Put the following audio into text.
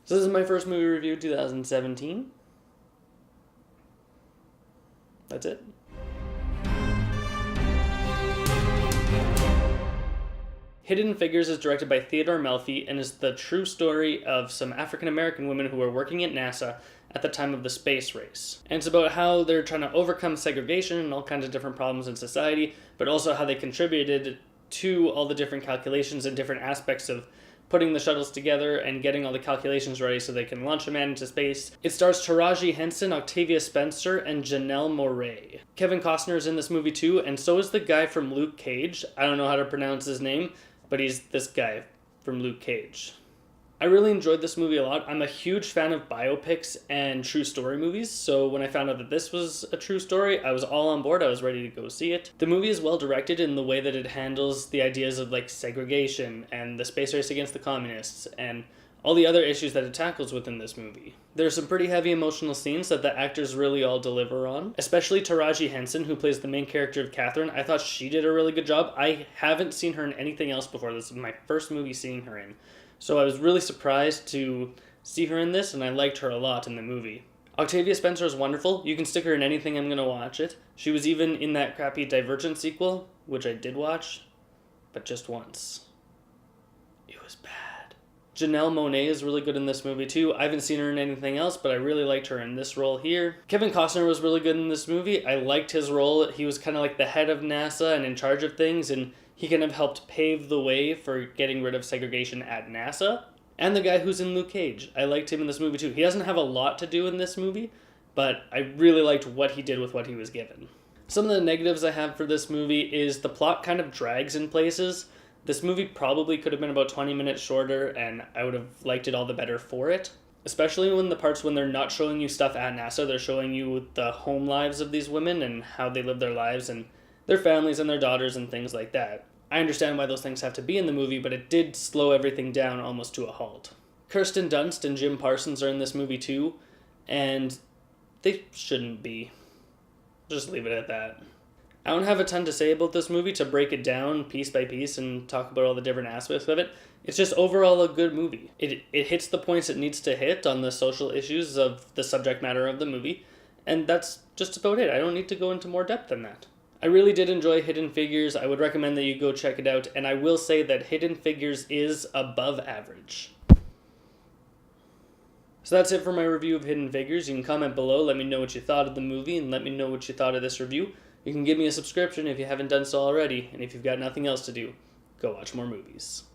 So this is my first movie review, 2017. That's it. Hidden Figures is directed by Theodore Melfi and is the true story of some African-American women who were working at NASA at the time of the space race. And it's about how they're trying to overcome segregation and all kinds of different problems in society, but also how they contributed to all the different calculations and different aspects of putting the shuttles together and getting all the calculations ready so they can launch a man into space. It stars Taraji Henson, Octavia Spencer, and Janelle Monáe. Kevin Costner is in this movie too, and so is the guy from Luke Cage. I don't know how to pronounce his name, but he's this guy from Luke Cage. I really enjoyed this movie a lot. I'm a huge fan of biopics and true story movies, so when I found out that this was a true story, I was all on board. I was ready to go see it. The movie is well directed in the way that it handles the ideas of like segregation and the space race against the communists and all the other issues that it tackles within this movie. There are some pretty heavy emotional scenes that the actors really all deliver on, especially Taraji Henson, who plays the main character of Catherine. I thought she did a really good job. I haven't seen her in anything else before. This is my first movie seeing her in. So I was really surprised to see her in this, and I liked her a lot in the movie. Octavia Spencer is wonderful. You can stick her in anything, I'm going to watch it. She was even in that crappy Divergent sequel, which I did watch, but just once. It was bad. Janelle Monáe is really good in this movie too. I haven't seen her in anything else, but I really liked her in this role here. Kevin Costner was really good in this movie. I liked his role. He was kind of like the head of NASA and in charge of things, and he kind of helped pave the way for getting rid of segregation at NASA. And the guy who's in Luke Cage. I liked him in this movie too. He doesn't have a lot to do in this movie, but I really liked what he did with what he was given. Some of the negatives I have for this movie is the plot kind of drags in places. This movie probably could have been about 20 minutes shorter, and I would have liked it all the better for it. Especially when the parts when they're not showing you stuff at NASA, they're showing you the home lives of these women and how they live their lives and their families and their daughters and things like that. I understand why those things have to be in the movie, but it did slow everything down almost to a halt. Kirsten Dunst and Jim Parsons are in this movie too, and they shouldn't be. Just leave it at that. I don't have a ton to say about this movie to break it down piece by piece and talk about all the different aspects of it. It's just overall a good movie. It hits the points it needs to hit on the social issues of the subject matter of the movie, and that's just about it. I don't need to go into more depth than that. I really did enjoy Hidden Figures. I would recommend that you go check it out, and I will say that Hidden Figures is above average. So that's it for my review of Hidden Figures. You can comment below, let me know what you thought of the movie, and let me know what you thought of this review. You can give me a subscription if you haven't done so already, and if you've got nothing else to do, go watch more movies.